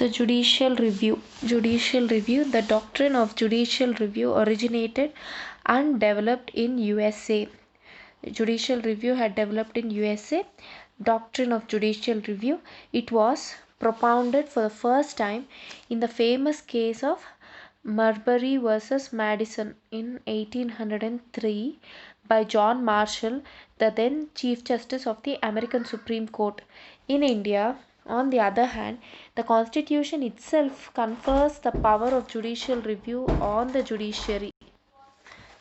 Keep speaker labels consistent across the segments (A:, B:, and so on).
A: The judicial review. Judicial review. The doctrine of judicial review originated and developed in USA. Judicial review had developed in USA. Doctrine of judicial review. It was propounded for the first time in the famous case of Marbury versus Madison in 1803 by John Marshall, the then Chief Justice of the American Supreme Court. In India, on the other hand, the Constitution itself confers the power of judicial review on the judiciary.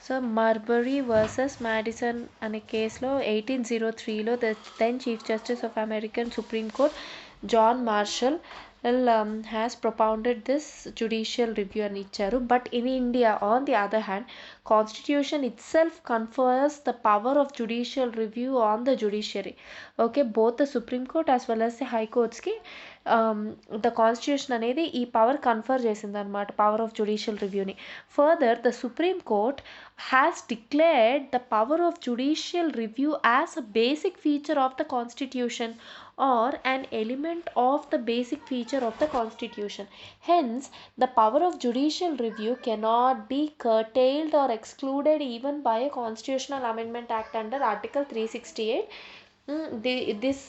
A: So Marbury versus Madison అనే కేసులో 1803లో the then chief justice of American supreme court John Marshall has propounded this judicial review అని ఇచ్చారు. But in India on the other hand constitution itself confers the power of judicial review on the judiciary. Okay, both the supreme court as well as the హైకోర్ట్స్కి the constitution అనేది ఈ power confer చేసింది అనమాట, power of judicial రివ్యూని. Further the supreme court has declared the power of judicial review as a basic feature of the constitution or an element of the basic feature of the constitution. Hence the power of judicial review cannot be curtailed or excluded even by a constitutional amendment act under article 368. This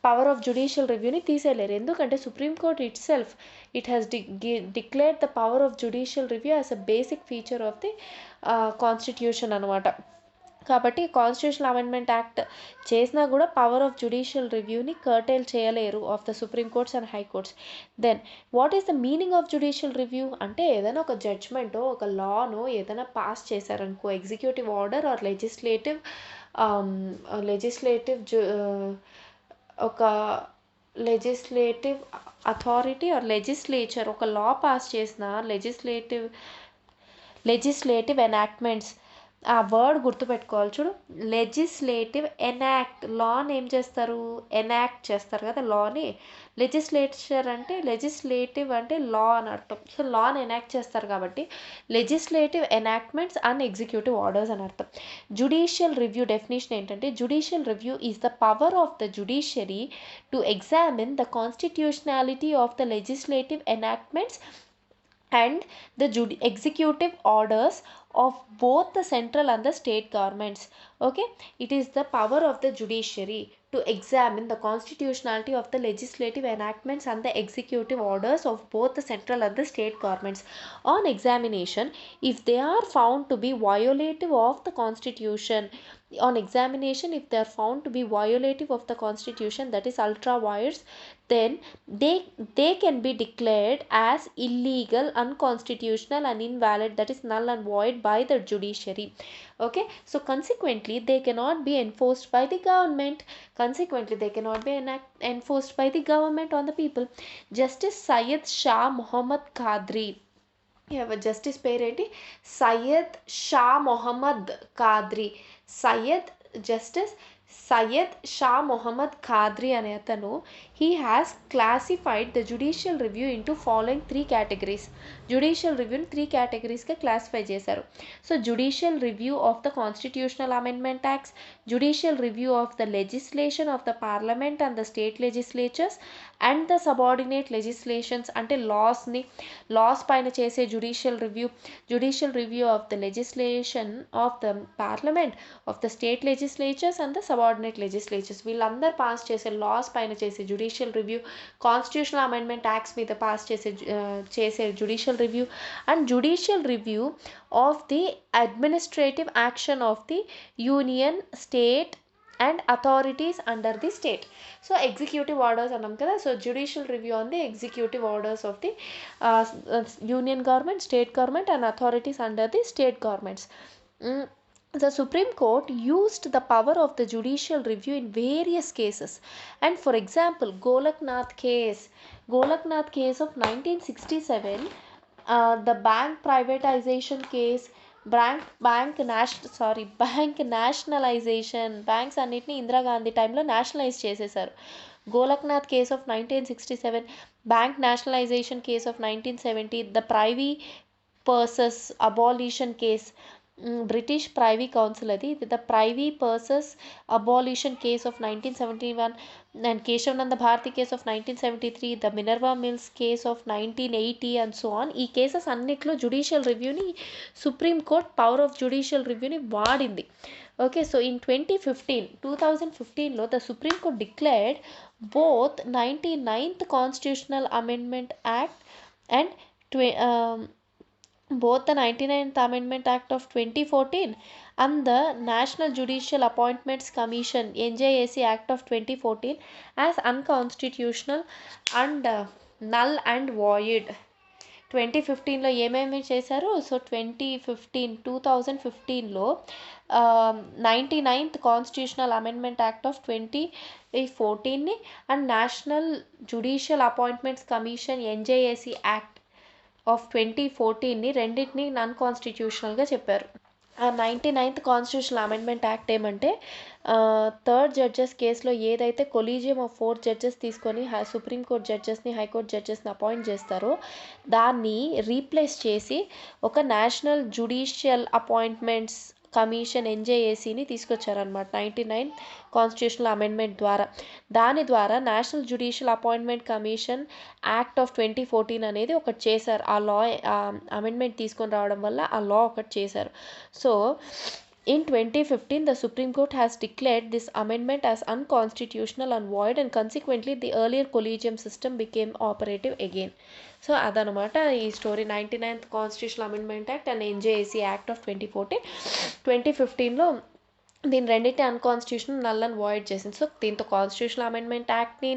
A: power of judicial రివ్యూని తీసేయలేరు, ఎందుకంటే supreme court itself it has declared the power of judicial review as a basic feature of the constitution అనమాట. కాబట్టి constitutional amendment act చేసినా కూడా power of judicial రివ్యూని curtail చేయలేరు of the supreme courts and high courts. Then what is the meaning of judicial review అంటే ఏదైనా ఒక జడ్జ్మెంటో ఒక లానో ఏదైనా పాస్ చేశారనుకో, ఎగ్జిక్యూటివ్ ఆర్డర్ ఆర్ లెజిస్లేటివ్ ఒక లెజిస్లేటివ్ అథారిటీ ఆర్ లెజిస్లేచర్ ఒక లా పాస్ చేసిన లెజిస్లేటివ్ ఎనాక్ట్మెంట్స్, ఆ వర్డ్ గుర్తుపెట్టుకోవాలి చూడు, లెజిస్లేటివ్ ఎనాక్ట్, లాని ఏం చేస్తారు, ఎనాక్ట్ చేస్తారు కదా లాని. లెజిస్లేచర్ అంటే లెజిస్లేటివ్ అంటే లా అని అర్థం. సో లాని ఎనాక్ట్ చేస్తారు కాబట్టి legislative enactments and executive orders అని అర్థం. జుడిషియల్ రివ్యూ డెఫినేషన్ ఏంటంటే judicial review is the power of the judiciary to examine the constitutionality of the legislative enactments and the executive orders of both the central and the state governments. Okay, it is the power of the judiciary to examine the constitutionality of the legislative enactments and the executive orders of both the central and the state governments. On examination, if they are found to be violative of the constitution, if they are found to be violative of the constitution, that is ultra vires, then they can be declared as illegal, unconstitutional and invalid, that is null and void by the judiciary. Okay, so consequently they cannot be enforced by the government. Enforced by the government on the people. Justice Syed Shah Mohammad Qadri, justice పేరేంటి, Syed Shah Mohammed Qadri. Justice Syed Shah Mohammed Qadri అనే అతను he has classified the judicial review into following 3 categories. Judicial రివ్యూని 3 categoriesగా classify చేశారు. So judicial review of the constitutional amendment acts, judicial review of the legislation of the parliament and the state legislatures and the subordinate legislations, అంటే laws పైన చేసే judicial review of the legislation of the parliament, of the state legislatures and the subordinate legislatures, వీళ్ళందరూ pass చేసే laws పైన చేసే judicial review, constitutional amendment acts మీద pass చేసే judicial review, and judicial review of the administrative action of the union, state and authorities under the state. So executive orders అన్నాం కదా, so judicial review on the executive orders of the union government, state government and authorities under the state governments. The Supreme Court used the power of the judicial review in various cases, and for example Golaknath case of 1967, the bank privatization case, bank nationalization, banks అన్నిటిని ఇందిరాగాంధీ టైంలో nationalise చేసేసారు. Golaknath case of 1967, bank nationalisation case of 1970, the privy పర్సస్ abolition case, British privy council అది the privy పర్సస్ abolition case of 1971 and Kesavananda Bharati case of 1973, the Minerva mills case of 1980 and so on. ఈ cases అన్నిట్లో judicial రివ్యూని Supreme Court power of judicial రివ్యూని వాడింది. Okay, so in 2015లో the supreme court declared both 99th constitutional amendment act and both the 99th Amendment Act of 2014 and the National Judicial Appointments Commission NJAC Act of 2014 as unconstitutional and null and void. 2015లో ఏమేమి చేశారు? So 2015లో 99th constitutional amendment act of 2014ని and national judicial appointments commission NJAC act of 2014ని రెండింటిని non కాన్స్టిట్యూషనల్గా చెప్పారు. ఆ 99th కాన్స్టిట్యూషనల్ అమెండ్మెంట్ యాక్ట్ ఏమంటే థర్డ్ జడ్జెస్ కేసులో ఏదైతే కొలీజియం ఆఫ్ 4 జడ్జెస్ తీసుకొని సుప్రీంకోర్టు జడ్జెస్ని హైకోర్టు జడ్జెస్ని అపాయింట్ చేస్తారో దాన్ని రీప్లేస్ చేసి ఒక నేషనల్ జ్యుడిషియల్ అపాయింట్మెంట్స్ కమిషన్ ఎన్జేఏసీని తీసుకొచ్చారనమాట 99 కాన్స్టిట్యూషనల్ అమెండ్మెంట్ ద్వారా. దాని ద్వారా national judicial appointment commission act of 2014 అనేది ఒకటి చేశారు. ఆ లా అమెండ్మెంట్ తీసుకొని రావడం వల్ల ఆ లా ఒకటి చేశారు. So in 2015, the Supreme Court has declared this amendment as unconstitutional and void, and consequently the earlier collegium system became operative again. So అదనమాట ఈ story. 99th constitutional amendment act and NJAC act of 2014. 2015లో దీని రెండింటి unconstitutional null and void చేసింది. So దీంతో constitutional amendment యాక్ట్ని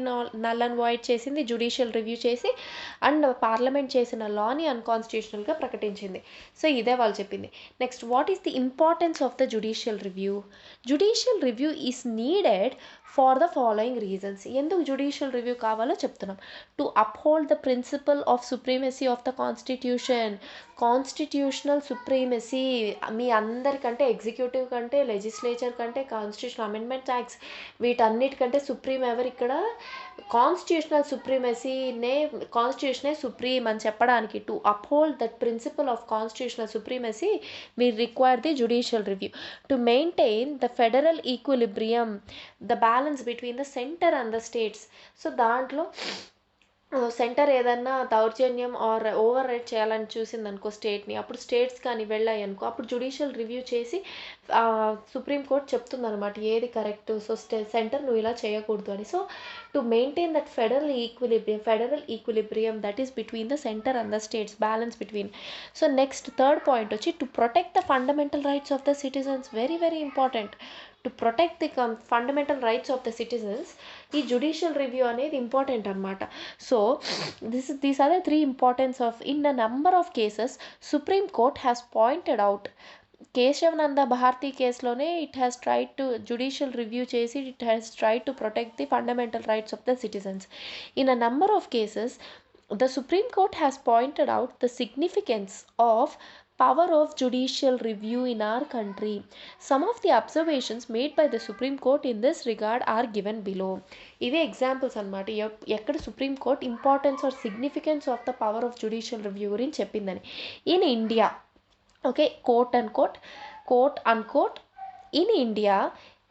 A: null and void చేసింది, judicial review చేసి అండ్ పార్లమెంట్ చేసిన లాని అన్కాన్స్టిట్యూషనల్గా ప్రకటించింది. సో ఇదే వాళ్ళు చెప్పింది. Next, what is the importance of the judicial review? Judicial review is needed for the following reasons. ఎందుకు జ్యుడిషియల్ రివ్యూ కావాలో చెప్తున్నాం. To uphold the principle of supremacy of the constitution. Constitutional supremacy మీ అందరికంటే executive కంటే legislature కంటే constitutional amendment acts వీటన్నిటికంటే supreme ఎవరు ఇక్కడ? కాన్స్టిట్యూషనల్ కాన్స్టిట్యూషనే సుప్రీం అని చెప్పడానికి to uphold that principle of constitutional supremacy we require the judicial review to maintain the federal equilibrium, the balance between the center and the states. So దాంట్లో centre ఏదన్నా దౌర్జన్యం are over right చేయాలని చూసిందనుకో స్టేట్ని, అప్పుడు states కానీ వెళ్ళాయి అనుకో అప్పుడు judicial review చేసి సుప్రీంకోర్టు చెప్తుందనమాట ఏది కరెక్ట్. సో సెంటర్ నువ్వు ఇలా చేయకూడదు అని. So to maintain that federal equilibrium that is between the centre and the states, balance between. So next third point వచ్చి to protect the fundamental rights of the citizens. Very very important. To protect the fundamental rights of the citizens ఈ judicial review అనేది important అనమాట. So these are the 3 importance of. In a number of cases supreme court has pointed out. Kesavananda Bharati కేసులోనే it has tried to judicial review చేసి it has tried to protect the fundamental rights of the citizens. In a number of cases the Supreme Court has pointed out the significance of power of judicial review in our country. Some of the observations made by the Supreme Court in this regard are given below. ఇవే examples అనమాట ఎక్కడ supreme court importance or significance of the power of judicial review గురించి చెప్పిందని. In India, okay, quote unquote, in India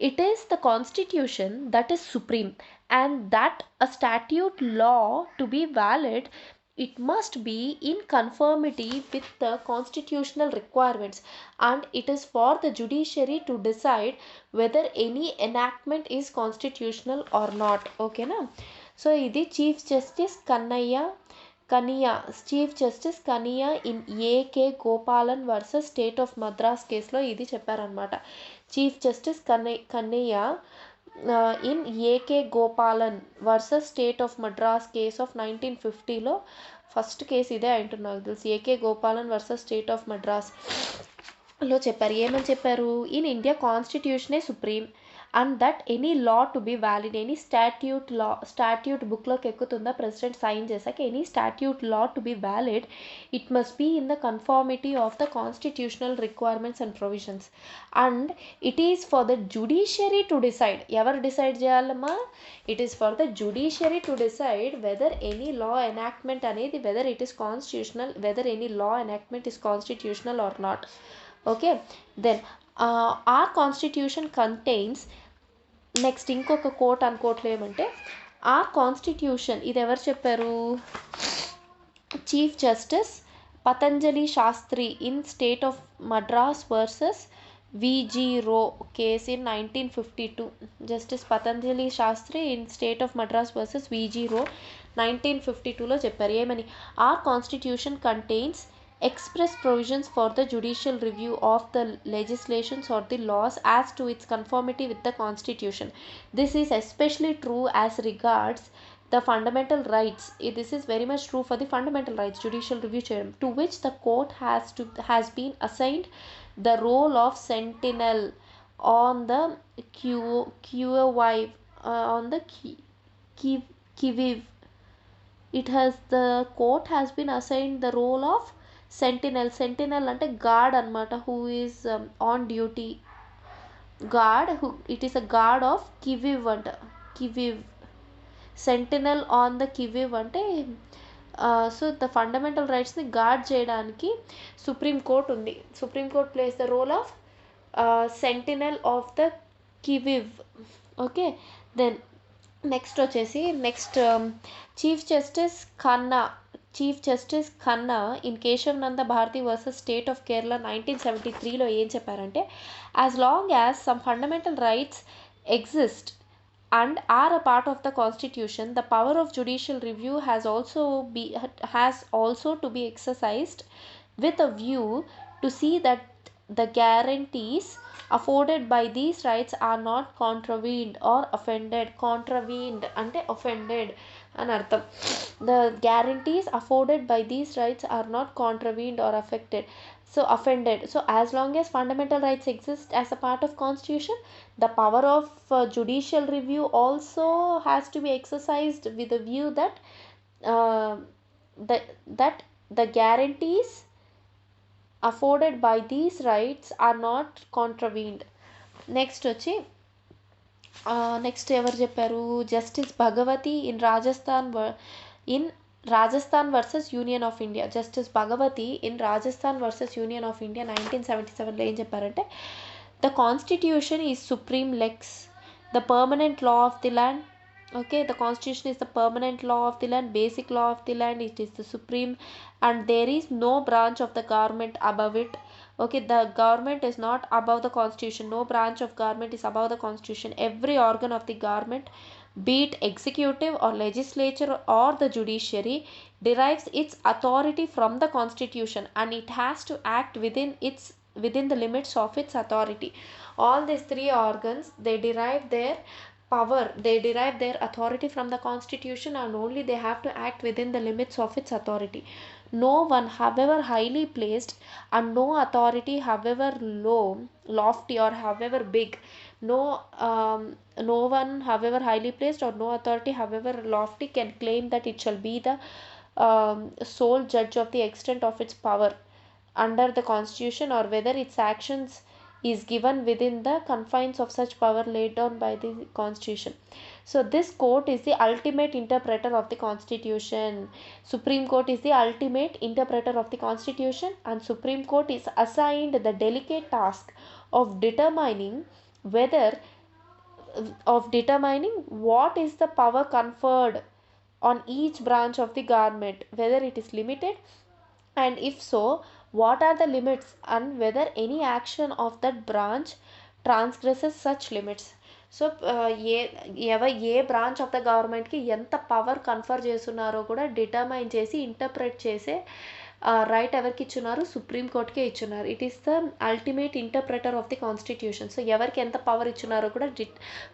A: it is the constitution that is supreme, and that a statute law to be valid it must be in conformity with the constitutional requirements, and it is for the judiciary to decide whether any enactment is constitutional or not. Okay na? So idi Chief Justice Kaniya in AK Gopalan versus state of Madras కేసులో ఇది చెప్పారనమాట. Chief justice Kania in AK Gopalan versus state of Madras case of 1950లో first case ఇదే అంటున్నారు నాకు తెలుసు. AK Gopalan versus state of మద్రాస్లో చెప్పారు. ఏమని చెప్పారు? ఇన్ ఇండియా కాన్స్టిట్యూషనే supreme and that any law to be valid, any statute బుక్లోకి ఎక్కుతుందా ప్రెసిడెంట్ సైన్ చేశాక, any statute law to be valid it must be in the conformity of the constitutional requirements and provisions, and it is for the judiciary to decide. ఎవరు decide చేయాలమ్మా? it is for the judiciary to decide whether any law enactment అనేది whether it is constitutional, whether any law enactment is constitutional or not. Okay. Then our constitution contains, next ఇంకొక quote అనుకోవట్లు ఏమంటే, our constitution, ఇది ఎవరు చెప్పారు? Chief justice Patanjali Sastri in state of Madras versus VG Row case in 1952. Justice Patanjali Sastri in state of Madras versus VG Row 1952లో చెప్పారు ఏమని? Our constitution contains express provisions for the judicial review of the legislations or the laws as to its conformity with the constitution. This is especially true as regards the fundamental rights. This is very much true for the fundamental rights, judicial review chair, to which the court has been assigned the role of sentinel on the on the kiviv. The court has been assigned the role of sentinel అంటే guard అన్నమాట, who is on duty, guard, who it is a guard of kiviv అంట, kiviv, sentinel on the kiviv అంటే so the fundamental రైట్స్ని guard చేయడానికి supreme court ఉంది. Supreme court plays the role of sentinel of the qui vive. Okay. Then next వచ్చేసి chief justice Khanna in Kesavananda Bharati versus state of Kerala 1973లో ఏం చెప్పారంటే, as long as some fundamental rights exist and are a part of the constitution, the power of judicial review has also to be exercised with a view to see that the guarantees afforded by these rights are not contravened or offended. Contravened ante offended అని అర్థం. The guarantees afforded by these rights are not contravened or offended. So as long as fundamental rights exist as a part of constitution, the power of judicial review also has to be exercised with a view that the guarantees afforded by these rights are not contravened. Next వచ్చి next ఎవరు చెప్పారు? Justice Bhagwati in Rajasthan versus union of India. Justice Bhagwati in Rajasthan versus union of India 1977లో ఏం చెప్పారంటే, the constitution is supreme lex, the permanent law of the land. Okay, the constitution is the permanent law of the land, basic law of the land. It is the supreme, and there is no branch of the government above it. Okay, the government is not above the constitution. No branch of government is above the constitution. Every organ of the government, be it executive or legislature or the judiciary, derives its authority from the constitution, and it has to act within the limits of its authority. All these three organs, they derive their authority from the constitution, and only they have to act within the limits of its authority. No one, however highly placed, and no authority, however lofty or however big, no one, however highly placed, or no authority, however lofty, can claim that it shall be the sole judge of the extent of its power under the constitution, or whether its actions is given within the confines of such power laid down by the constitution. So this court is the ultimate interpreter of the constitution. Supreme Court is the ultimate interpreter of the constitution, and Supreme Court is assigned the delicate task of determining what is the power conferred on each branch of the government, whether it is limited, and if so, what are the limits, and whether any action of that branch transgresses such limits. So A branch of the గవర్నమెంట్కి ఎంత power confer చేస్తున్నారో కూడా determine చేసి interpret చేసే right ఎవరికి ఇచ్చున్నారు? సుప్రీంకోర్టుకే ఇచ్చున్నారు. It is the ultimate interpreter of the constitution. So ఎవరికి ఎంత పవర్ ఇచ్చున్నారో కూడా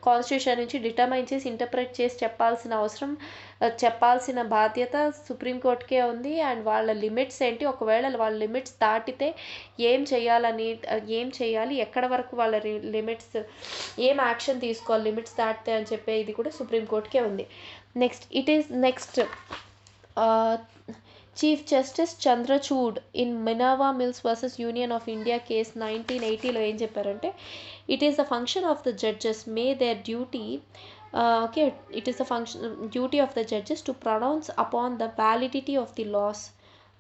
A: కాన్స్టిట్యూషన్ నుంచి డిటర్మైన్ చేసి ఇంటర్ప్రెట్ చేసి చెప్పాల్సిన బాధ్యత సుప్రీంకోర్టుకే ఉంది. అండ్ వాళ్ళ లిమిట్స్ ఏంటి, ఒకవేళ వాళ్ళ లిమిట్స్ దాటితే ఏం చేయాలి, ఎక్కడ వరకు వాళ్ళ లిమిట్స్, ఏం యాక్షన్ తీసుకోవాలి లిమిట్స్ దాటితే అని చెప్పే ఇది కూడా సుప్రీంకోర్టుకే ఉంది. Next chief justice Chandrachud in Minerva Mills versus union of India case 1980లో ఏం చెప్పారంటే, it is the function of the judges may their duty it is the duty of the judges to pronounce upon the validity of the laws.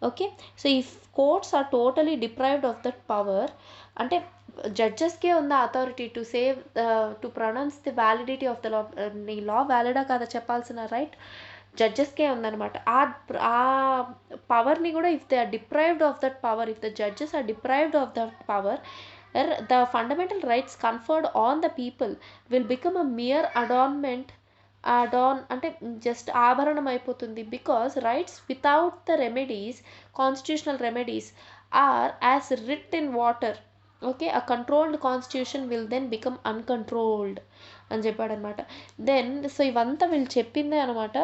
A: Okay. So if courts are totally deprived of that power, అంటే జడ్జెస్కే ఉంది authority to save to pronounce the validity of the law. ఈ law వ్యాలిడా కాదా చెప్పాల్సిన right జడ్జెస్కే ఉందన్నమాట. ఆ పవర్ని కూడా if they are deprived of that power, if the judges are deprived of that power, the fundamental rights conferred on the people will become a mere adornment. Adorn అంటే just ఆభరణం అయిపోతుంది. Because rights without the remedies, constitutional remedies are as writ in water. Okay, a controlled constitution will then become uncontrolled అని చెప్పాడనమాట. Then so ఇవంతా వీళ్ళు చెప్పిందే అనమాట.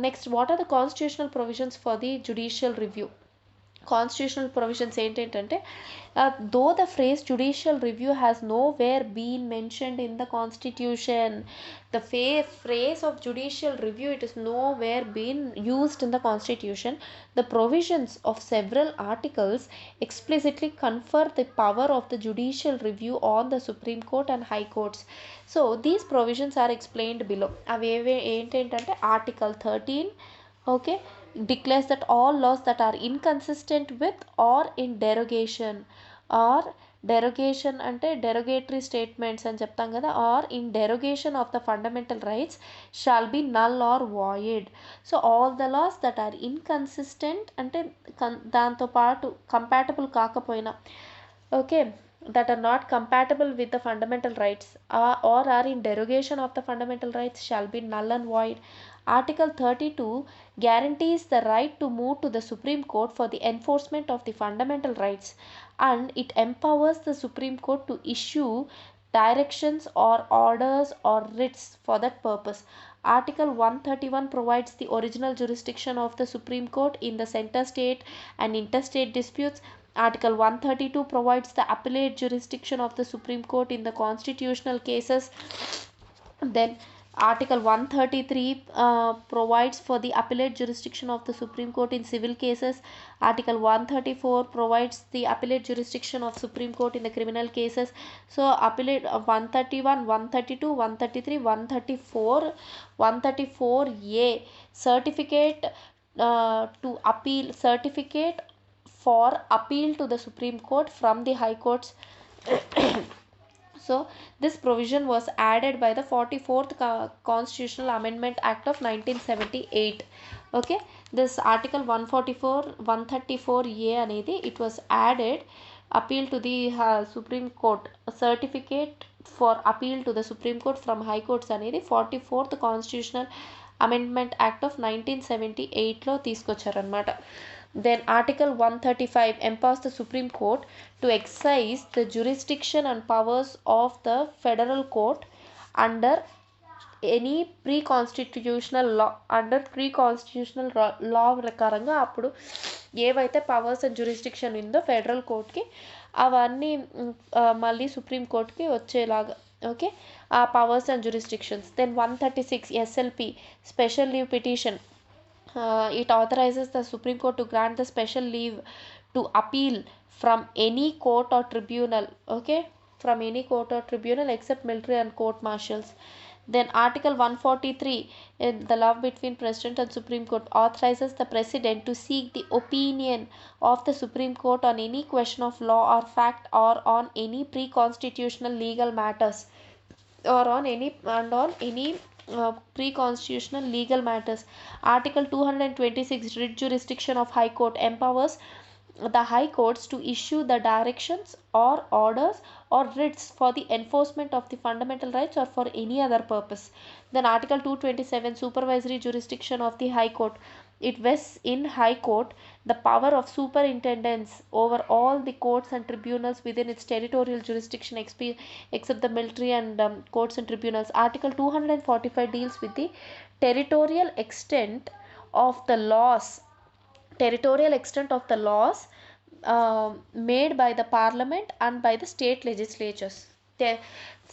A: Next, what are the constitutional provisions for the judicial review. Constitutional provisions ఏంటంటే, though the phrase judicial review has nowhere been mentioned in the constitution. The phrase of judicial review, it is nowhere been used in the constitution. The provisions of several articles explicitly confer the power of the judicial review on the Supreme Court and High Courts. So these provisions are explained below. అవి ఏంటంటే article 13, okay, declares that all laws that are inconsistent with or in derogation, or derogation అంటే derogatory statements అని చెప్తాం కదా, or in derogation of the fundamental rights shall be null or void. So all the laws that are inconsistent అంటే దాంతో పాటు compatible కాకపోయినా, okay, that are not compatible with the fundamental rights or are in derogation of the fundamental rights shall be null and void. Article 32 guarantees the right to move to the Supreme Court for the enforcement of the fundamental rights, and it empowers the Supreme Court to issue directions or orders or writs for that purpose. Article 131 provides the original jurisdiction of the Supreme Court in the center state and interstate disputes. Article 132 provides the appellate jurisdiction of the Supreme Court in the constitutional cases. Then Article 133 provides for the appellate jurisdiction of the Supreme Court in civil cases. Article 134 provides the appellate jurisdiction of Supreme Court in the criminal cases. So appellate 131, 132, 133, 134, 134A, certificate to appeal, certificate for appeal to the Supreme Court from the High Courts. So this provision was added by the 44th Constitutional Amendment Act of 1978. Okay, this article 144, 134A అనేది, it was added, appeal to the Supreme Court, certificate for appeal to the Supreme Court from High Courts అనేది 44th Constitutional Amendment Act of 1978లో తీసుకొచ్చారనమాట. Then Article 135 empowers the Supreme Court to exercise the jurisdiction and powers of the federal court under any pre-constitutional law. Under pre-constitutional law ప్రకారంగా అప్పుడు ఏవైతే powers and jurisdiction ఉందో federal కోర్ట్కి, అవన్నీ మళ్ళీ supreme కోర్ట్కి వచ్చేలాగా. Okay, ఆ powers and jurisdictions. Then 136 SLP, special leave petition. It authorizes the Supreme Court to grant the special leave to appeal from any court or tribunal, okay, from any court or tribunal except military and court martials. Then Article 143, the love between President and Supreme Court, authorizes the President to seek the opinion of the Supreme Court on any question of law or fact, or on any pre-constitutional legal matters, or on any pre-constitutional legal matters. Article 226, writ jurisdiction of High Court, empowers the High Courts to issue the directions or orders or writs for the enforcement of the fundamental rights or for any other purpose. Then Article 227, supervisory jurisdiction of the High Court. It vests in High Court the power of superintendence over all the courts and tribunals within its territorial jurisdiction except the military and courts and tribunals. Article 245 deals with the territorial extent of the laws made by the parliament and by the state legislatures.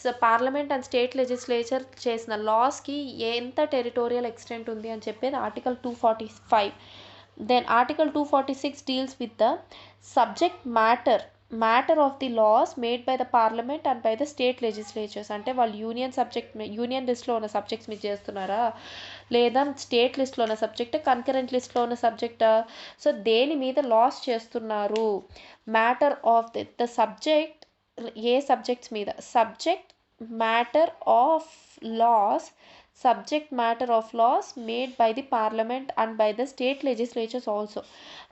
A: So parliament and state legislature చేసిన లాస్కి ఎంత territorial extent ఉంది అని చెప్పేది article 245. Then article 246 deals with the subject matter matter of the laws made by the parliament and by the state legislatures. అంటే వాళ్ళు union లిస్ట్లో ఉన్న సబ్జెక్ట్స్ మీరు చేస్తున్నారా, లేదా స్టేట్ లిస్ట్లో ఉన్న సబ్జెక్ట్, కన్కరెంట్ లిస్ట్లో ఉన్న సబ్జెక్టా, సో దేని మీద లాస్ చేస్తున్నారు, మ్యాటర్ ఆఫ్ ద సబ్జెక్ట్, ఏ సబ్జెక్ట్స్ మీద, subject matter of laws, subject matter of laws made by the parliament and by the state legislatures also.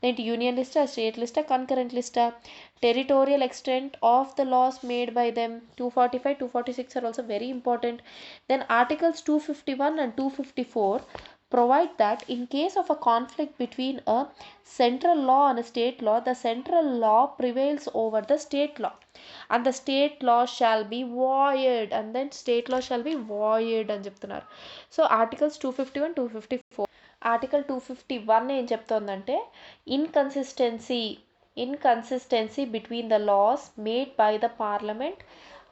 A: Then union list, state list, concurrent list, territorial extent of the laws made by them. 245 246 are also very important. Then articles 251 and 254 provide that in case of a conflict between a central law and a state law, the central law prevails over the state law and the state law shall be void, and then state law shall be void అని చెప్తున్నారు. So articles 251 254. Article 251 ఏం చెప్తోందంటే inconsistency between the laws made by the parliament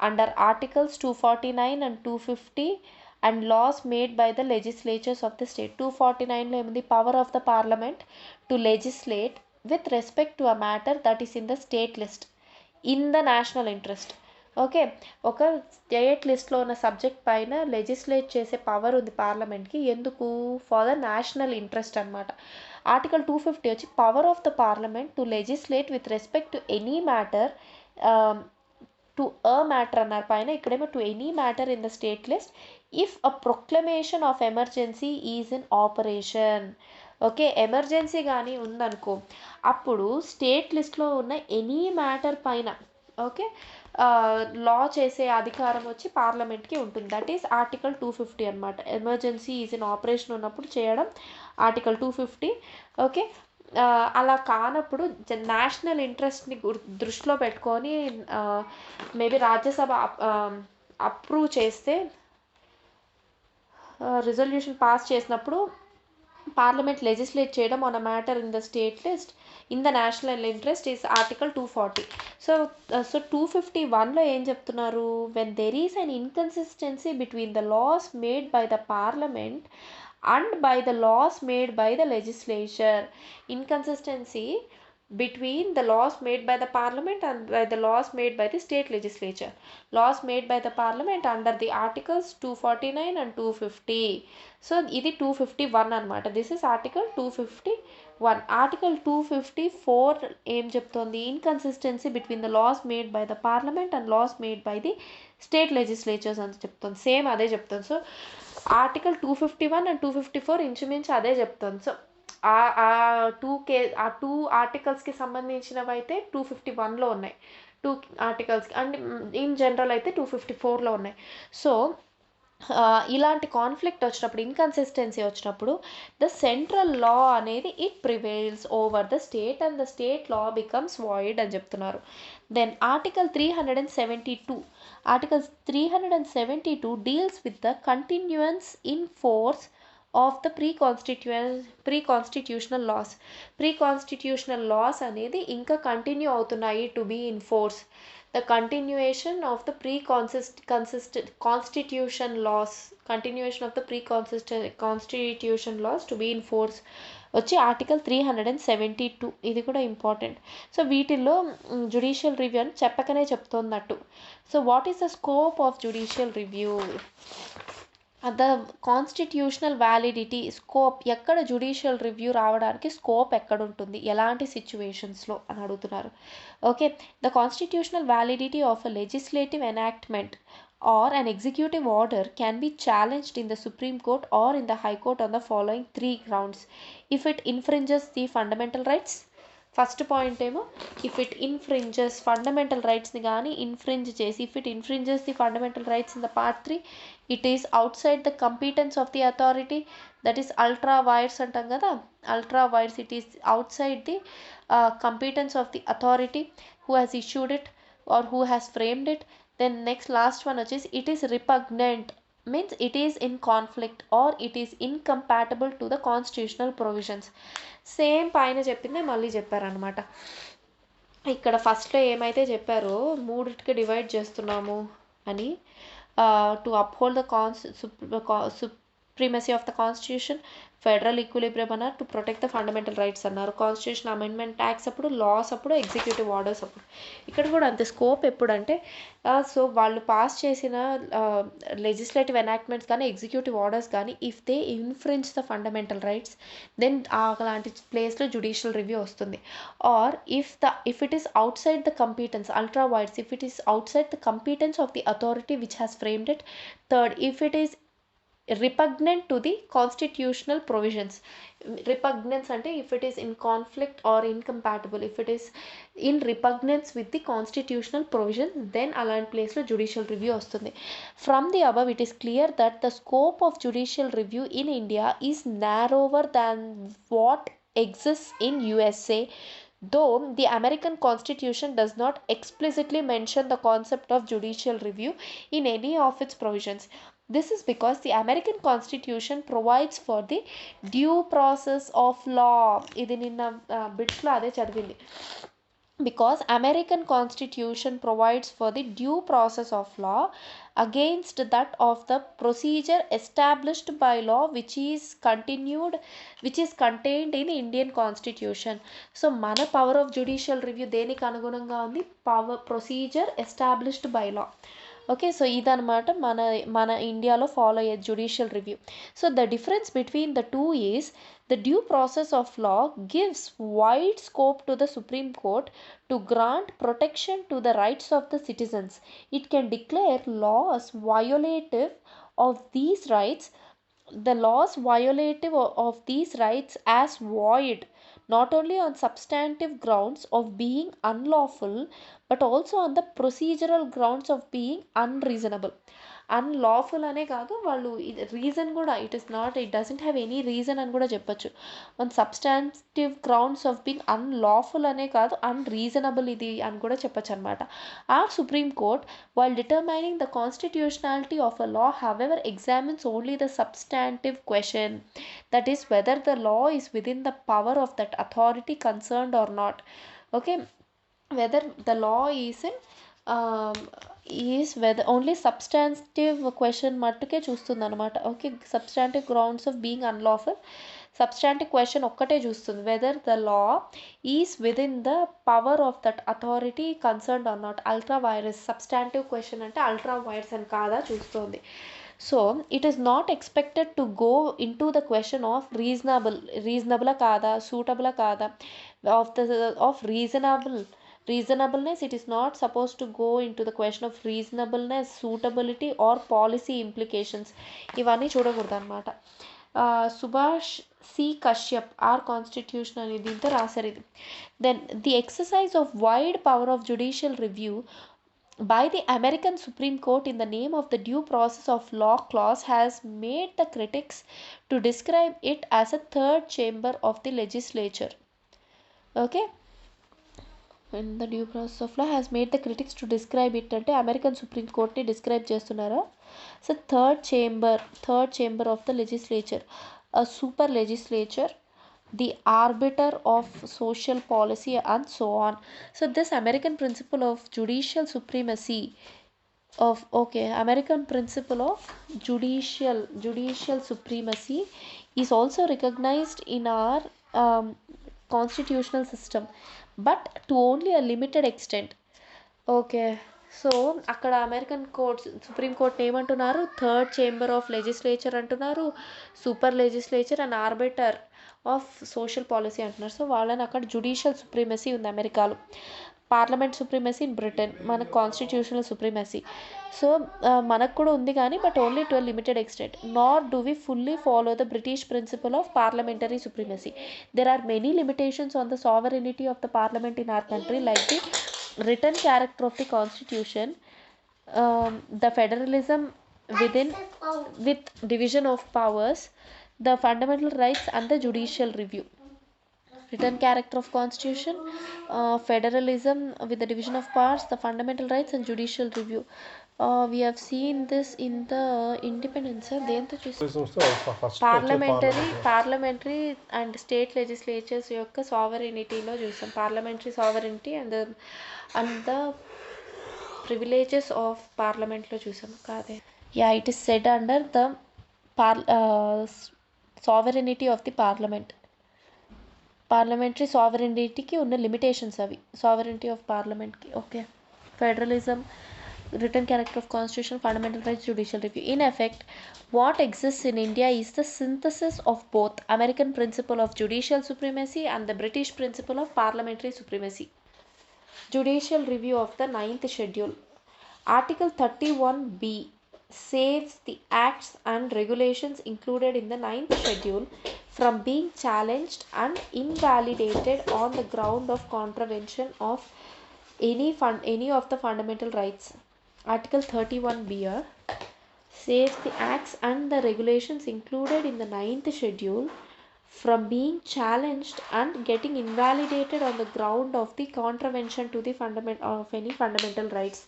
A: under articles 249 and 250 and laws made by the legislatures of the state. 249లో ఏముంది, power of the parliament to legislate with respect to a matter that is in the state list in the national interest. Okay, ఒక state లిస్ట్లో ఉన్న subject పైన legislate చేసే power ఉంది పార్లమెంట్కి, ఎందుకు, for the national interest అనమాట. ఆర్టికల్ 250 వచ్చి power of the parliament to legislate with respect to any matter, to a matter అన్నారు పైన, ఇక్కడేమో to any matter in the state list if a proclamation of emergency is in operation. Okay, emergency కానీ ఉందనుకో అప్పుడు state లిస్ట్లో ఉన్న any matter పైన okay లా చేసే అధికారం వచ్చి పార్లమెంట్కి ఉంటుంది. దట్ ఈస్ ఆర్టికల్ 250 అనమాట. ఎమర్జెన్సీ ఈజ్ ఇన్ ఆపరేషన్ ఉన్నప్పుడు చేయడం ఆర్టికల్ 250. ఓకే, అలా కానప్పుడు నేషనల్ ఇంట్రెస్ట్ని దృష్టిలో పెట్టుకొని మేబీ రాజ్యసభ అప్రూవ్ చేస్తే, రిజల్యూషన్ పాస్ చేసినప్పుడు పార్లమెంట్ లెజిస్లేట్ చేయడం on a matter in the state list in the national interest is article 240. So 251లో ఏం చెప్తున్నారు, when there is an inconsistency between the laws made by the parliament and by the laws made by the legislature. Inconsistency between the laws made by the parliament and by the laws made by the state legislature. Laws made by the parliament under the articles 249 and 250. So ఇది 251 అనమాట. This is article 251. Article 254 ఏం చెప్తోంది, inconsistency between the laws made by the parliament and laws made by the state legislatures అని చెప్తుంది. Same అదే చెప్తుంది. So article 251 and 254 ఇంచుమించు అదే చెప్తుంది. సో ఆ టూ ఆర్టికల్స్కి సంబంధించినవి అయితే 251లో ఉన్నాయి, 2 ఆర్టికల్స్కి, అండ్ ఇన్ జనరల్ అయితే 254లో ఉన్నాయి. సో ఇలాంటి కాన్ఫ్లిక్ట్ వచ్చినప్పుడు, ఇన్కన్సిస్టెన్సీ వచ్చినప్పుడు ద సెంట్రల్ లా అనేది it prevails over the state and the state law becomes void అని చెప్తున్నారు. Then article 372 deals with the continuance in force of the pre-constitutional laws. Pre-constitutional laws అనేది ఇంకా continue అవుతున్నాయి to be in force. The continuation of the constitution laws to be in force వచ్చి article 372. ఇది కూడా important. So వీటిల్లో judicial review అని చెప్పకనే చెప్తున్నట్టు. So what is the scope of judicial review, the constitutional validity, scope, ఎక్కడ judicial review రావడానికి scope ఎక్కడ ఉంటుంది, ఎలాంటి సిచ్యువేషన్స్లో అని అడుగుతున్నారు. Okay, the constitutional validity of a legislative enactment or an executive order can be challenged in the Supreme Court or in the High Court on the following 3 grounds. If it infringes the fundamental rights, first point ఏమో if it infringes fundamental రైట్స్ని కానీ infringe చేసి, if it infringes the fundamental rights in the part 3, it is outside the competence of the authority, that is ultra vires అంటాం కదా, ultra vires, it is outside the competence of the authority who has issued it or who has framed it. Then next last one వచ్చేసి it is repugnant, means it is in conflict or it is incompatible to the constitutional provisions. Same పైన చెప్పిందే మళ్ళీ చెప్పారనమాట. ఇక్కడ ఫస్ట్లో ఏమైతే చెప్పారో 3కి డివైడ్ చేస్తున్నాము అని, to uphold the supremacy of the constitution, federal equilibrium అన్నారు, to protect the fundamental rights అన్నారు, కాన్స్టిట్యూషన్ అమెండ్మెంట్ యాక్ట్స్ అప్పుడు, లాస్ అప్పుడు, ఎగ్జిక్యూటివ్ ఆర్డర్స్ అప్పుడు. ఇక్కడ కూడా అంతే స్కోప్ ఎప్పుడంటే సో వాళ్ళు పాస్ చేసిన లెజిస్లేటివ్ ఎనాక్ట్మెంట్స్ కానీ ఎగ్జిక్యూటివ్ ఆర్డర్స్ కానీ if they infringe the fundamental rights then అలాంటి ప్లేస్లో జుడిషియల్ రివ్యూ వస్తుంది. Or if it is outside the competence, ultra vires, if it is outside the competence of the authority which has framed it. Third, if it is repugnant to the constitutional provisions. Repugnance ante if it is in conflict or incompatible, if it is in repugnance with the constitutional provisions, then అలాంటి ప్లేస్లో judicial review వస్తుంది. From the above it is clear that the scope of judicial review in India is narrower than what exists in USA, though the American Constitution does not explicitly mention the concept of judicial review in any of its provisions. This is because the American Constitution provides for the due process of law. ఇది నిన్న బిట్స్లో అదే చదివింది. Because American Constitution provides for the due process of law against that of the procedure established by law which is contained in Indian Constitution. So మన power of judicial review దేనికి అనుగుణంగా ఉంది? procedure established by law. Okay, so ఇదనమాట మన ఇండియాలో follow అయ్యే judicial review. So the difference between the two is the due process of law gives wide scope to the Supreme Court to grant protection to the rights of the citizens. It can declare laws violative of these rights, of these rights as void, not only on substantive grounds of being unlawful but also on the procedural grounds of being unreasonable. Unlawful అనే కాదు, వాళ్ళు reason కూడా it doesn't have any reason అని కూడా చెప్పొచ్చు. On substantive grounds of being unlawful అనే కాదు, unreasonable ఇది అని కూడా చెప్పొచ్చు అనమాట. Or supreme court while determining the constitutionality of a law however examines only the substantive question, that is whether the law is within the power of that authority concerned or not. Okay, whether the law is whether only substantive question మట్టుకే చూస్తుంది అనమాట. Okay, substantive grounds of being unlawful, substantive question ఒక్కటే చూస్తుంది, whether the law is within the power of that authority concerned or not. Ultra vires substantive question అంటే ultra vires అని కాదా చూస్తుంది. So it is not expected to go into the question of రీజనబులా కాదా, సూటబులా కాదా, of reasonableness. It is not supposed to go into the question of reasonableness, suitability or policy implications. ఇవన్నీ చూడకూడదు అనమాట. Subhash C Kashyap our constitution అని దీంతో రాశారు ఇది. Then the exercise of wide power of judicial review by the American Supreme Court in the name of the due process of law clause has made the critics to describe it as a third chamber of the legislature. Okay, in the due process of law has made the critics to describe it అంటే American supreme కోర్ట్ని describe చేస్తున్నారా. So third chamber of the legislature, a super legislature, the arbiter of social policy and so on. So this American principle of judicial supremacy American principle of judicial supremacy is also recognized in our constitutional system, but to only a limited extent. Okay, so అక్కడ American supreme court ఏమంటున్నారు? Third chamber of legislature అంటున్నారు, super legislature and arbiter of social policy అంటున్నారు. So వాళ్ళని అక్కడ judicial supremacy ఉంది అమెరికాలో, parliament supremacy in Britain, మనకు constitutional supremacy. So మనకు కూడా ఉంది కానీ but only to a limited extent. Not do we fully follow the British principle of parliamentary supremacy. There are many limitations on the sovereignty of the parliament in our country, like the written character of the constitution, the federalism with division of powers, the fundamental rights and the judicial review. Written character of constitution, federalism with the division of powers, the fundamental rights and judicial review. We have seen this in the independence. దేంతో చూసాం? Parliamentary and state legislatures యొక్క సావరెనిటీలో చూసాం. Parliamentary sovereignty and the privileges of పార్లమెంట్లో చూసాం కాదే. It is said under the sovereignty of the parliament, parliamentary సావరెనిటీకి ఉన్న లిమిటేషన్స్ అవి, సావరెనిటీ ఆఫ్ పార్లమెంట్కి. Okay. Federalism, written character of constitution, fundamental rights, judicial review. In effect, what exists in India is the synthesis of both American principle of judicial supremacy and the British principle of parliamentary supremacy. Judicial review of the 9th schedule. Article 31B saves the acts and regulations included in the 9th schedule from being challenged and invalidated on the ground of contravention of any of the fundamental rights. Article 31B saves the acts and the regulations included in the 9th schedule from being challenged and getting invalidated on the ground of the contravention to the any fundamental rights.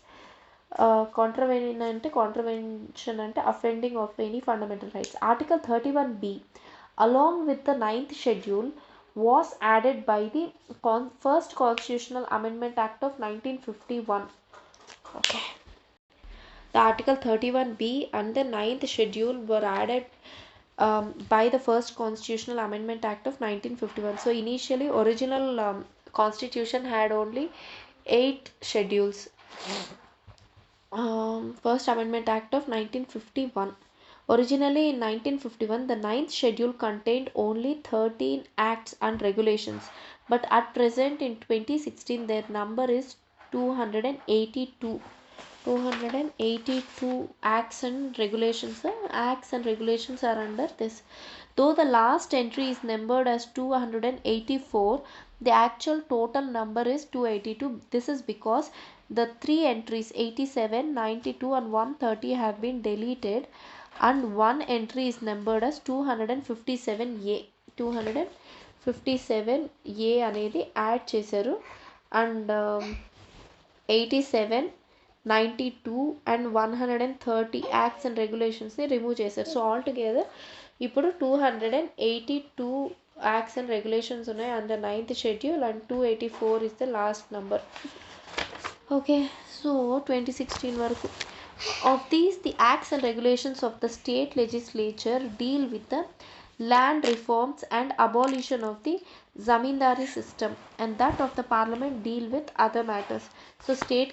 A: Contravention ante offending of any fundamental rights. Article 31B along with the 9th schedule was added by the first Constitutional Amendment Act of 1951. Okay. The Article 31B and the 9th schedule were added by the first Constitutional Amendment Act of 1951. So initially original constitution had only 8 schedules. First Amendment Act of 1951. Originally in 1951, the 9th schedule contained only 13 acts and regulations, but at present in 2016 their number is 282. 282 acts and regulations. Acts and regulations are under this. Though the last entry is numbered as 284, the actual total number is 282. This is because the 3 entries 87, 92 and 130 have been deleted, and one entry is numbered as 257A. 257A అనేది add చేశారు, and 87, 92 and 130 acts and రెగ్యులేషన్స్ని remove చేశారు. So all together ఇప్పుడు 282 acts and regulations ఉన్నాయి under 9th schedule, and 284 is the last number. Okay, so 2016 వరకు. Of these, the acts and regulations of the state legislature deal with the land reforms and abolition of the zamindari system, and that of the parliament deal with other matters. So state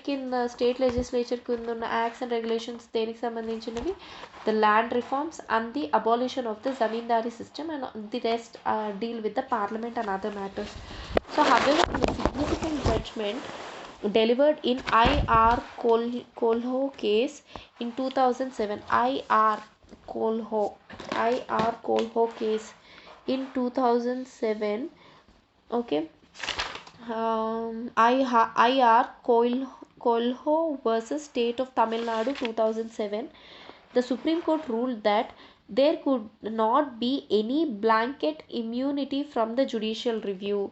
A: legislature కింద ఉన్న acts and regulations దేనికి సంబంధించినవి? The land reforms and the abolition of the zamindari system, and the rest deal with the parliament and other matters. So however, the significant judgment delivered in I.R. Kolho case in 2007. I.R. Kolho case in 2007. Okay. I.R. Kolho versus State of Tamil Nadu 2007. The Supreme Court ruled that there could not be any blanket immunity from the judicial review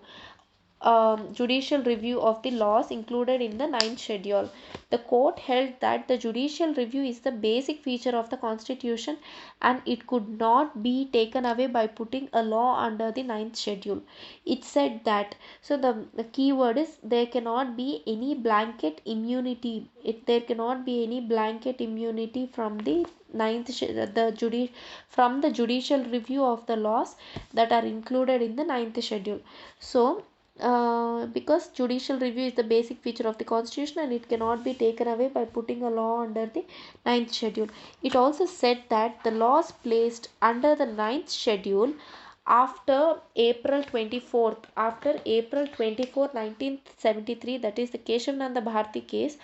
A: of the laws included in the 9th schedule. The court held that the judicial review is the basic feature of the constitution and it could not be taken away by putting a law under the 9th schedule. It said that, so the key word is there cannot be any blanket immunity. There cannot be any blanket immunity from the from the judicial review of the laws that are included in the 9th schedule. So because judicial review is the basic feature of the constitution and it cannot be taken away by putting a law under the 9th schedule. It also said that the laws placed under the 9th schedule after April 24th, 1973, that is the Keshavananda Bharati case,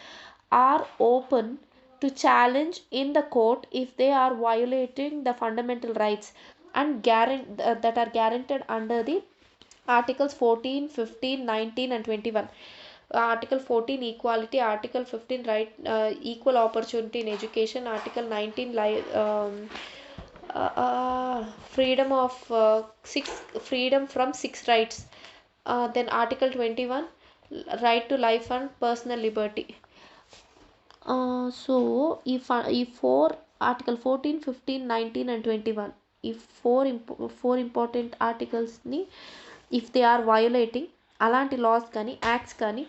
A: are open to challenge in the court if they are violating the fundamental rights and that are guaranteed under the Articles 14, 15, 19 and 21. Article 14 equality, Article 15 right, equal opportunity in education, Article 19 freedom from 6 rights, then Article 21 right to life and personal liberty. So if four Article 14, 15, 19 and 21, if four important articles ni if they are violating అలాంటి laws కానీ acts కానీ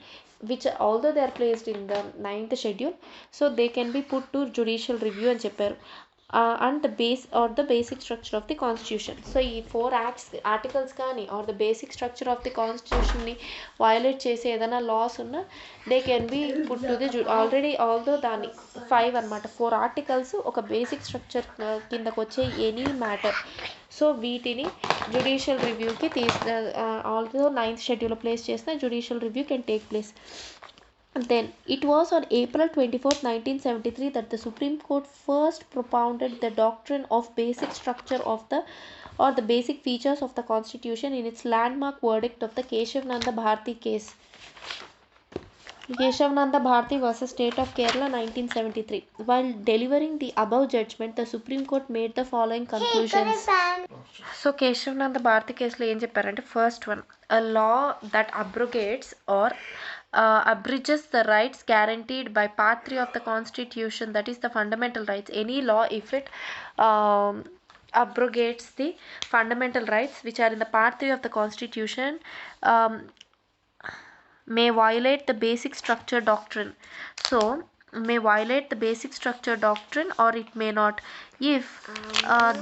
A: which although they are placed in the 9th schedule, so they can be put to judicial review అని చెప్పారు. and the basic structure of the constitution. So ఈ 4 articles కానీ or the basic structure of the constitution ని violate చేసే ఏదైనా laws ఉన్నా they can be put to the already although దాని 5 అన్నమాట 4 articles ఒక basic structure కిందకు వచ్చే any matter. సో వీటిని judicial review కి although 9th schedule place చేసిన judicial review can take place. Then it was on April 24th, 1973 that the Supreme Court first propounded the doctrine of basic structure of the basic features of the Constitution in its landmark verdict of the Keshavananda Bharati case. Keshavananda Bharati versus State of Kerala 1973. While delivering the above judgment, the Supreme Court made the following conclusions. So Keshavananda Bharati case lo em chepparante, first one, a law that abrogates or abridges the rights guaranteed by part 3 of the Constitution, that is the fundamental rights. Any law if it abrogates the fundamental rights which are in the part 3 of the Constitution may violate the basic structure doctrine. So may violate the basic structure doctrine or it may not. If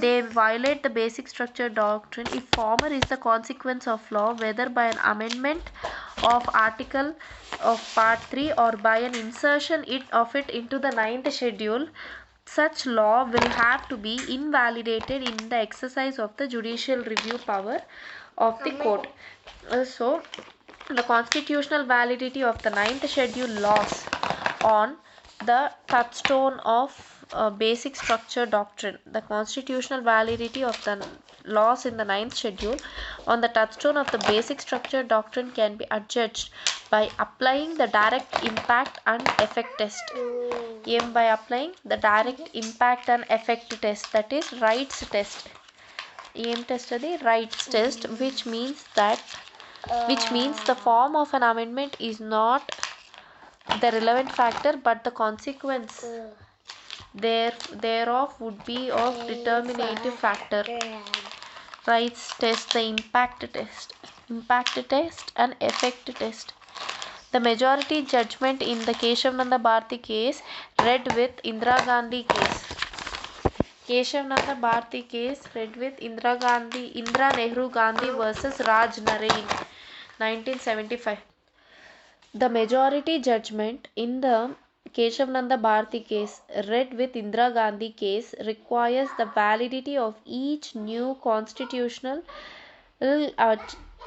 A: they violate the basic structure doctrine, if former is the consequence of law, whether by an amendment of article of part 3 or by an insertion of it into the 9th schedule, such law will have to be invalidated in the exercise of the judicial review power of the court. So the constitutional validity of the 9th schedule laws on the touchstone of basic structure doctrine. The constitutional validity of the laws in the 9th schedule on the touchstone of the basic structure doctrine can be adjudged by applying the direct impact and effect test. By applying the direct impact and effect test, that is rights test. Test adi rights test, which means the form of an amendment is not the relevant factor but the consequence thereof would be of determinative factor. Rights test, the impact test and effect test. The majority judgment in the Keshavananda Bharati case read with Indira Gandhi case. Keshavananda Bharati case read with Indira Nehru Gandhi versus Raj Narain 1975. The majority judgment in the Keshavananda Bharati case read with Indira Gandhi case requires the validity of each new constitutional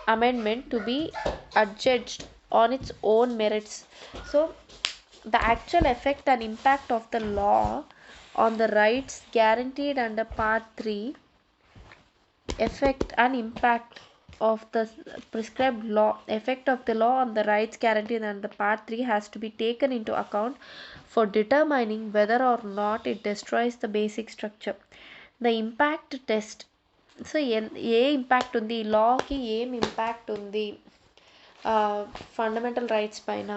A: amendment to be adjudged on its own merits. So the actual effect and impact of the law on the rights guaranteed under part 3, effect and impact of the prescribed law, effect of the law on the rights guaranteed under part 3 has to be taken into account for determining whether or not it destroys the basic structure. The impact test. So A impact ఉంది ఈ లాకి, ఏం impact ఉంది fundamental rights పైన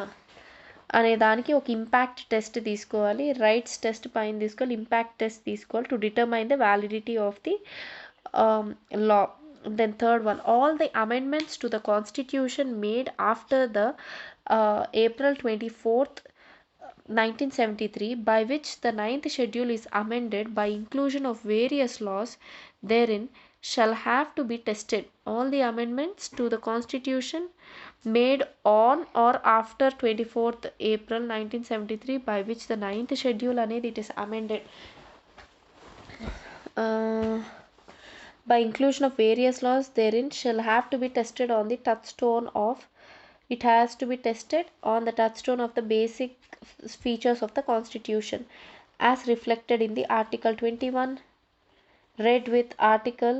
A: అనే దానికి ఒక impact test తీసుకోవాలి, rights test పైన తీసుకోవాలి, ఇంపాక్ట్ టెస్ట్ తీసుకోవాలి to determine the validity of the law. Then third one, all the amendments to the Constitution made after the April 24th 1973 by which the 9th schedule is amended by inclusion of various laws therein shall have to be tested. All the amendments to the Constitution made on or after 24th April 1973 by which the 9th schedule అనేది it is amended by inclusion of various laws therein shall have to be tested on the touchstone of it has to be tested on the touchstone of the basic features of the Constitution as reflected in the Article 21 read with Article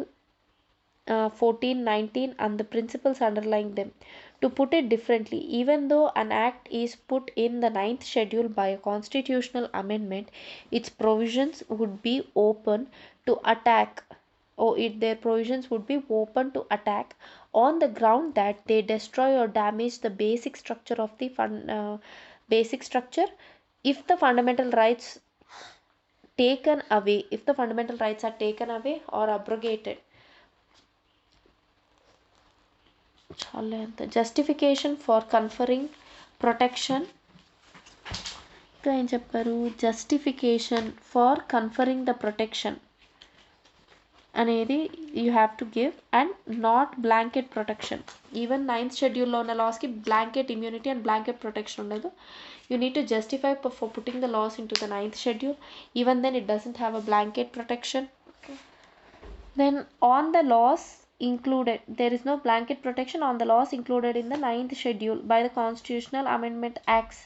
A: 14, 19 and the principles underlying them. To put it differently, even though an act is put in the 9th schedule by a constitutional amendment, its provisions would be open to attack their provisions would be open to attack on the ground that they destroy or damage the basic structure of the basic structure if the fundamental rights are taken away or abrogated. Justification for conferring protection ఇంకా ఏం చెప్పారు, justification for conferring the protection అనేది you have to give and not blanket protection. Even 9th షెడ్యూల్లో ఉన్న లాస్కి blanket immunity and blanket protection ఉండదు. You need to justify for putting the laws into the 9th schedule. Even then it doesn't have a blanket protection. Okay. Then on the laws included, there is no blanket protection on the laws included in the 9th schedule by the constitutional amendment acts,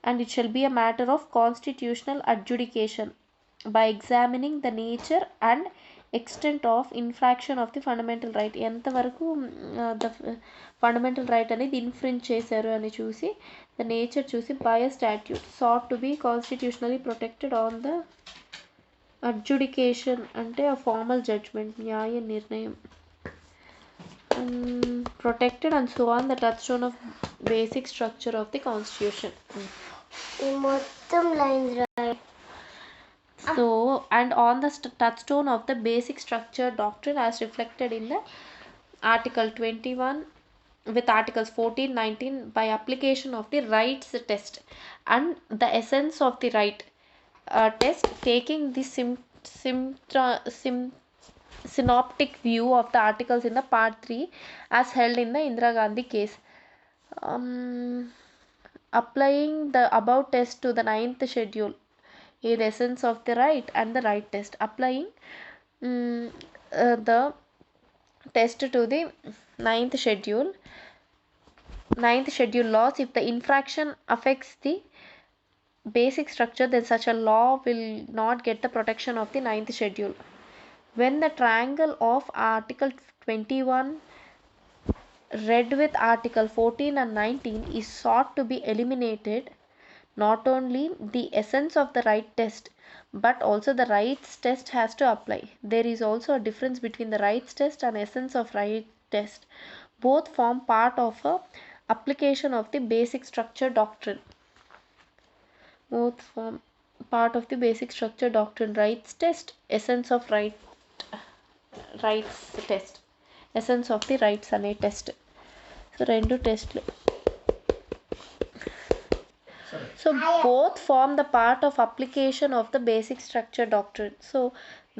A: and it shall be a matter of constitutional adjudication by examining the nature and extent of infraction of the fundamental right. ఎంతవరకు the fundamental right అనేది infringe చేశారు అని చూసి, the nature చూసి, by a statute sought to be constitutionally protected on the adjudication అంటే a formal judgment, న్యాయ నిర్ణయం, protected and so on the touchstone of basic structure of the constitution. ఈ మొత్తం లైన్స్ రాయి. So, and on the touchstone of the basic structure doctrine as reflected in the Article 21 with Articles 14, 19 by application of the rights test and the essence of the right test, taking the synoptic view of the articles in the part 3 as held in the Indira Gandhi case. Applying the above test to the 9th schedule, the essence of the right and the right test, applying the test to the 9th schedule laws, if the infraction affects the basic structure, then such a law will not get the protection of the 9th schedule. When the triangle of Article 21 read with Article 14 and 19 is sought to be eliminated, not only the essence of the right test but also the rights test has to apply. There is also a difference between the rights test and essence of right test. Both form part of a application of the basic structure doctrine. Both form part of the basic structure doctrine. Rights test, essence of rights test, essence of the rights అనే test. So రెండు టెస్ట్లు. So both form the part of application of the basic structure doctrine. So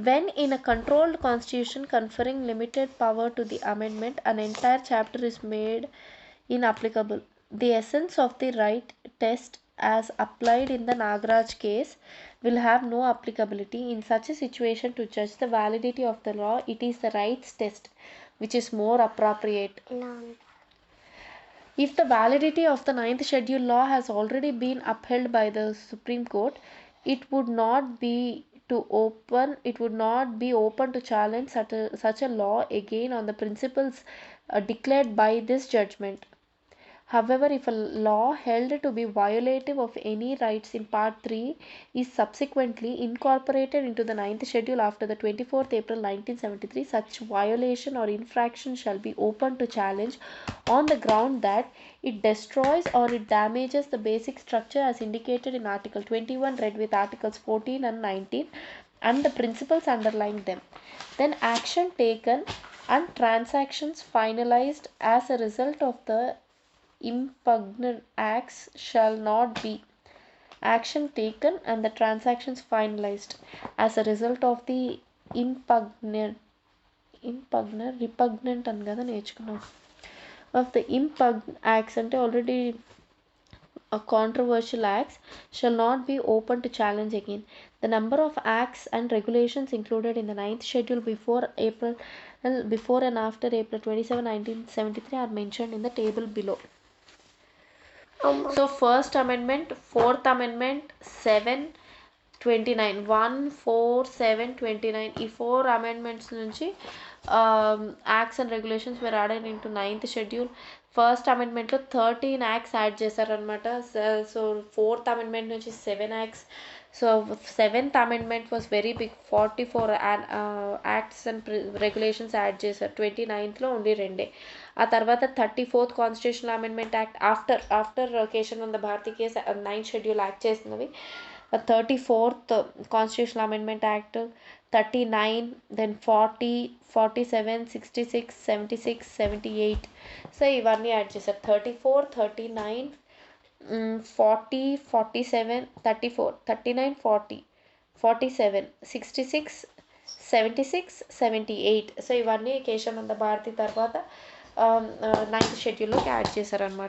A: when in a controlled constitution conferring limited power to the amendment, an entire chapter is made inapplicable. The essence of the right test as applied in the Nagaraj case will have no applicability. In such a situation, to judge the validity of the law, it is the rights test which is more appropriate. If the validity of the 9th schedule law has already been upheld by the Supreme Court, it would not be open to challenge such a law again on the principles declared by this judgment. However, if a law held to be violative of any rights in Part 3 is subsequently incorporated into the 9th schedule after the 24th April 1973, such violation or infraction shall be open to challenge on the ground that it destroys or it damages the basic structure as indicated in Article 21 read with Articles 14 and 19 and the principles underlying them. Then action taken and transactions finalized as a result of the impugned acts shall not be. Action taken and the transactions finalized as a result of the repugnant అని కదా నేర్చుకున్నాం, of the impugned acts అంటే already controversial acts shall not be open to challenge again. The number of acts and regulations included in the 9th schedule before and after April 27, 1973 are mentioned in the table below. So first amendment, fourth amendment, 7, 29, 1, 4, 7, 29 ఈ 4 amendments నుంచి acts and regulations were added into 9th schedule. First అమెండ్మెంట్లో 13 acts add చేశారనమాట. So 4th amendment నుంచి 7 acts. So 7th amendment was very big, 44 acts and regulations add చేశారు. 29th only 2. ఆ తర్వాత 34th constitutional amendment act after Kesavananda Bharati case 9th schedule act చేసినవి. 34th constitutional amendment act, 39, then 40, 47, 66, 76, 78. So ఇవన్నీ add చేశారు. 34, 39, 40, 47, 34, 39, 40, 47, 66, 76, 78. So ఇవన్నీ కేశవనంద భారతి తర్వాత 9th షెడ్యూల్లోకి add చేశారనమాట.